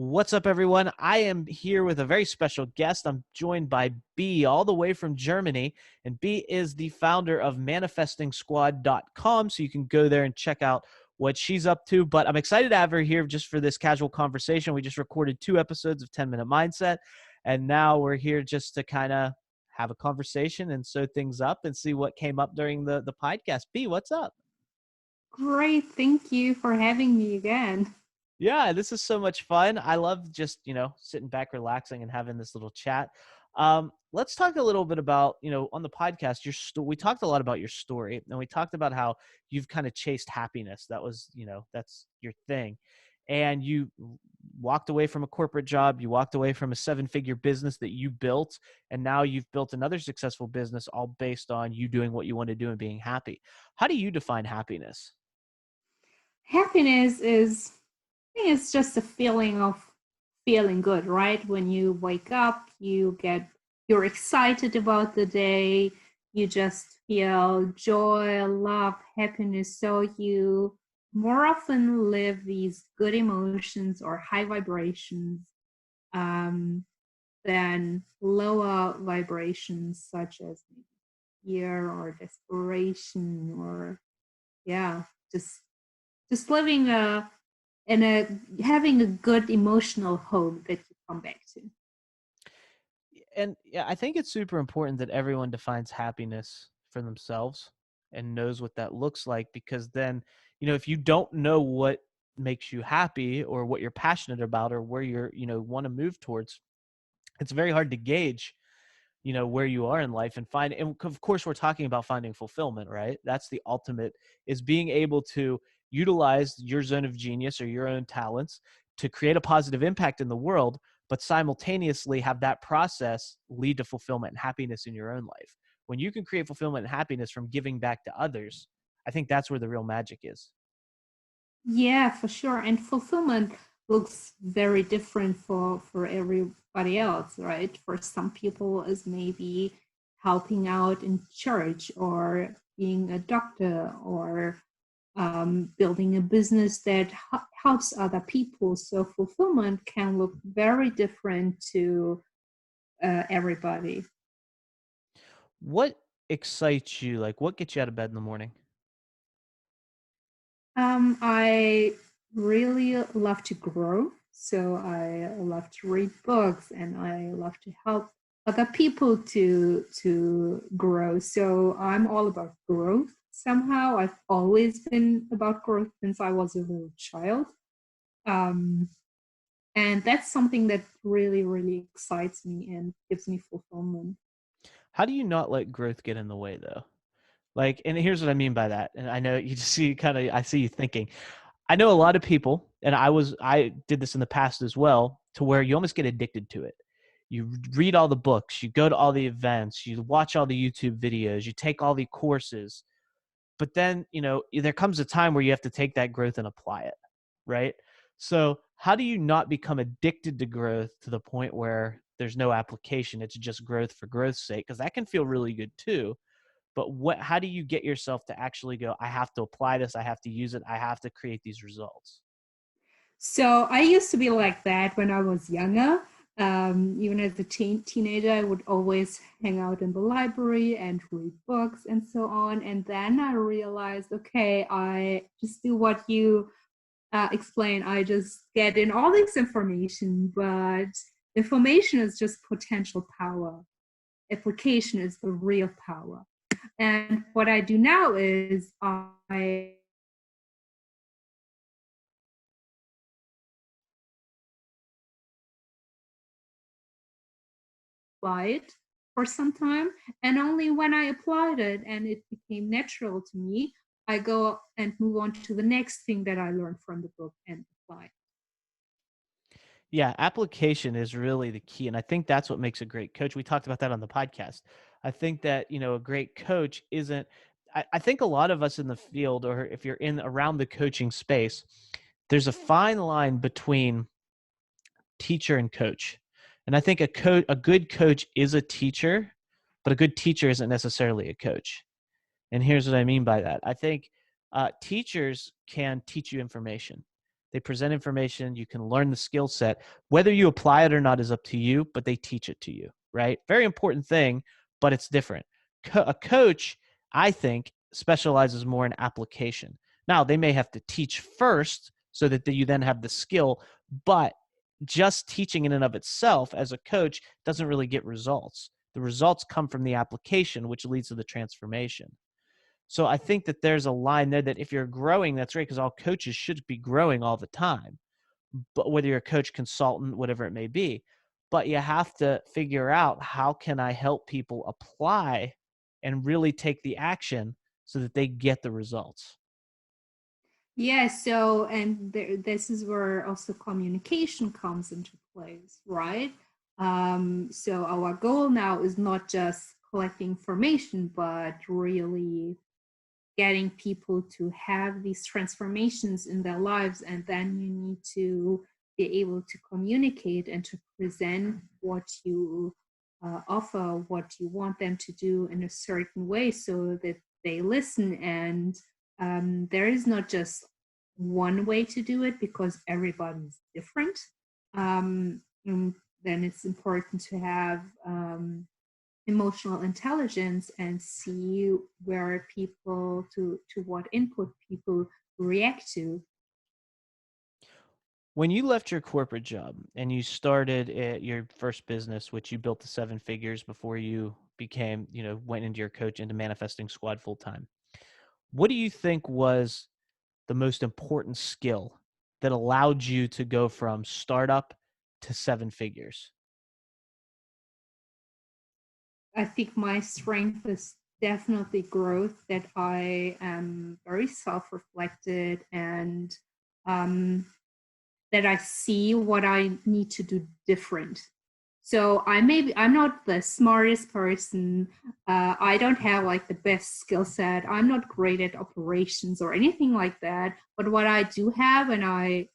What's up, everyone? I am here with a very special guest. I'm joined by B, all the way from Germany. And B is the founder of ManifestingSquad.com. So you can go there and check out what she's up to. But I'm excited to have her here just for this casual conversation. We just recorded 2 episodes of 10 Minute Mindset. And now we're here just to kind of have a conversation and sew things up and see what came up during the podcast. B, what's up? Great. Thank you for having me again. Yeah, this is so much fun. I love just, sitting back, relaxing, and having this little chat. Let's talk a little bit about, on the podcast, we talked a lot about your story, and we talked about how you've kind of chased happiness. That was, that's your thing. And you walked away from a corporate job, you walked away from a 7-figure business that you built, and now you've built another successful business all based on you doing what you want to do and being happy. How do you define happiness? Happiness is, I think it's just a feeling of feeling good, right? When you wake up, you're excited about the day, you just feel joy, love, happiness. So you more often live these good emotions or high vibrations um, than lower vibrations such as fear or desperation or yeah, just living in a having a good emotional home that you come back to. And yeah, I think it's super important that everyone defines happiness for themselves and knows what that looks like, because then, if you don't know what makes you happy or what you're passionate about or where you're, want to move towards, it's very hard to gauge, where you are in life and find. And of course, we're talking about finding fulfillment, right? That's the ultimate, is being able to utilize your zone of genius or your own talents to create a positive impact in the world, but simultaneously have that process lead to fulfillment and happiness in your own life. When you can create fulfillment and happiness from giving back to others, I think that's where the real magic is. Yeah, for sure. And fulfillment looks very different for everybody else, right? For some people, is maybe helping out in church or being a doctor or building a business that helps other people. So fulfillment can look very different to everybody. What excites you? Like, what gets you out of bed in the morning? I really love to grow. So I love to read books and I love to help other people to grow. So I'm all about growth somehow. I've always been about growth since I was a little child. Um, and that's something that really, really excites me and gives me fulfillment. How do you not let growth get in the way, though? Like, and here's what I mean by that. And I know you just see I see you thinking. I know a lot of people, and I did this in the past as well, to where you almost get addicted to it. You read all the books, you go to all the events, you watch all the YouTube videos, you take all the courses, but then, there comes a time where you have to take that growth and apply it, right? So how do you not become addicted to growth to the point where there's no application? It's just growth for growth's sake, because that can feel really good too. But how do you get yourself to actually go, I have to apply this, I have to use it, I have to create these results? So I used to be like that when I was younger. Even as a teenager, I would always hang out in the library and read books and so on. And then I realized, okay, I just do what you explain. I just get in all this information, but information is just potential power. Application is the real power. And what I do now is I apply it for some time. And only when I applied it and it became natural to me, I go and move on to the next thing that I learned from the book and apply. Yeah, application is really the key. And I think that's what makes a great coach. We talked about that on the podcast. I think that, a great coach isn't, I think a lot of us in the field, or if you're in around the coaching space, there's a fine line between teacher and coach. And I think a good coach is a teacher, but a good teacher isn't necessarily a coach. And here's what I mean by that. I think teachers can teach you information. They present information. You can learn the skill set. Whether you apply it or not is up to you, but they teach it to you, right? Very important thing, but it's different. A coach, I think, specializes more in application. Now, they may have to teach first so that you then have the skill, but just teaching in and of itself as a coach doesn't really get results. The results come from the application, which leads to the transformation. So I think that there's a line there that if you're growing, that's great because all coaches should be growing all the time. But whether you're a coach, consultant, whatever it may be, but you have to figure out how can I help people apply and really take the action so that they get the results. Yeah, so and this is where also communication comes into place, right? So our goal now is not just collecting information, but really getting people to have these transformations in their lives. And then you need to be able to communicate and to present what you offer, what you want them to do in a certain way so that they listen. And there is not just one way to do it because everybody's different. And then it's important to have emotional intelligence and see where people to what input people react to. When you left your corporate job and you started at your first business, which you built to 7 figures before you became, went into your coach into Manifesting Squad full time, what do you think was the most important skill that allowed you to go from startup to 7 figures? I think my strength is definitely growth, that I am very self-reflected, and um, that I see what I need to do different. So I'm not the smartest person. I don't have like the best skill set. I'm not great at operations or anything like that. But what I do have, and I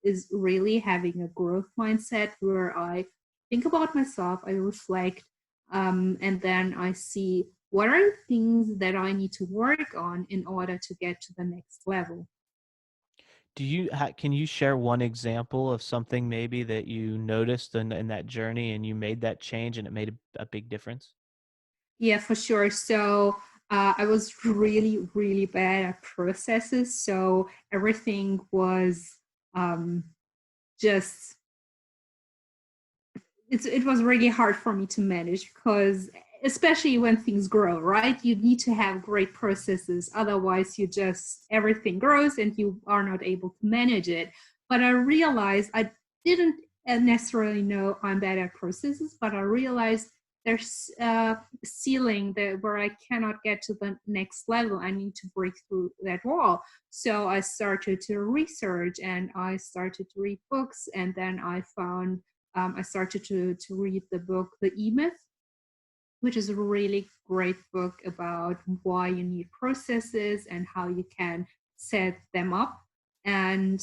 is really having a growth mindset where I think about myself, I reflect, and then I see what are things that I need to work on in order to get to the next level. Can you share one example of something maybe that you noticed in that journey and you made that change and it made a big difference? Yeah, for sure. So I was really, really bad at processes. So everything was um, just it was really hard for me to manage because especially when things grow, right, you need to have great processes, otherwise you just everything grows and you are not able to manage it. But I realized I didn't necessarily know I'm bad at processes, but I realized there's a ceiling that where I cannot get to the next level. I need to break through that wall. So I started to research and I started to read books, and then I started to read the book The E-Myth, which is a really great book about why you need processes and how you can set them up. And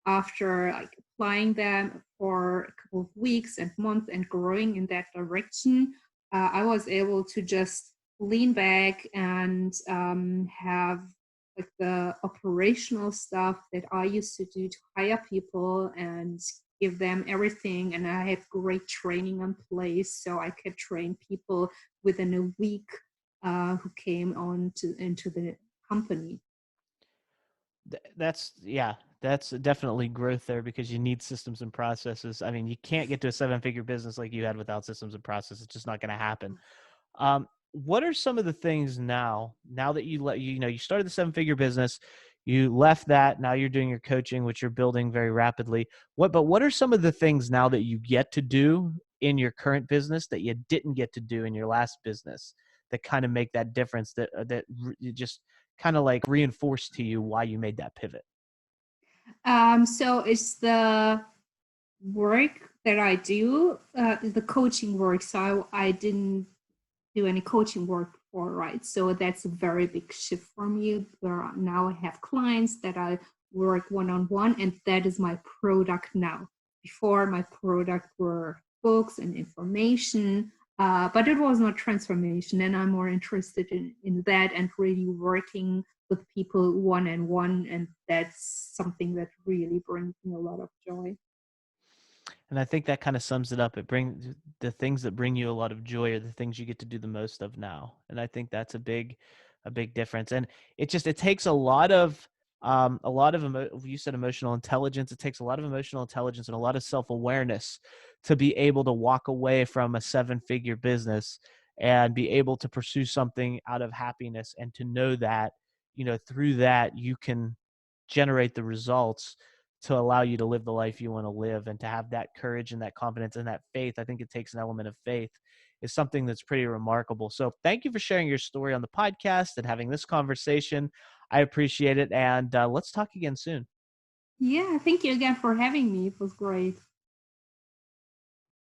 after like applying them for a couple of weeks and months and growing in that direction, I was able to just lean back and have like the operational stuff that I used to do to hire people and give them everything. And I have great training in place, so I could train people within a week who came into the company. That's definitely growth there because you need systems and processes. I mean, you can't get to a 7 figure business like you had without systems and processes. It's just not going to happen. What are some of the things now that you started the 7 figure business, you left that, now you're doing your coaching, which you're building very rapidly. What are some of the things now that you get to do in your current business that you didn't get to do in your last business that kind of make that difference you just kind of like reinforce to you why you made that pivot? So it's the work that I do, the coaching work. So I didn't do any coaching work before, right? So that's a very big shift for me, where now I have clients that I work one-on-one, and that is my product now. Before, my product were books and information, but it was not transformation, and I'm more interested in that and really working with people one on one, and that's something that really brings me a lot of joy. And I think that kind of sums it up. It brings the things that bring you a lot of joy are the things you get to do the most of now. And I think that's a big difference. And it takes a lot of you said emotional intelligence. It takes a lot of emotional intelligence and a lot of self-awareness to be able to walk away from a seven-figure business and be able to pursue something out of happiness, and to know that, through that you can generate the results to allow you to live the life you want to live, and to have that courage and that confidence and that faith. I think it takes an element of faith, is something that's pretty remarkable. So thank you for sharing your story on the podcast and having this conversation. I appreciate it. And let's talk again soon. Yeah, thank you again for having me. It was great.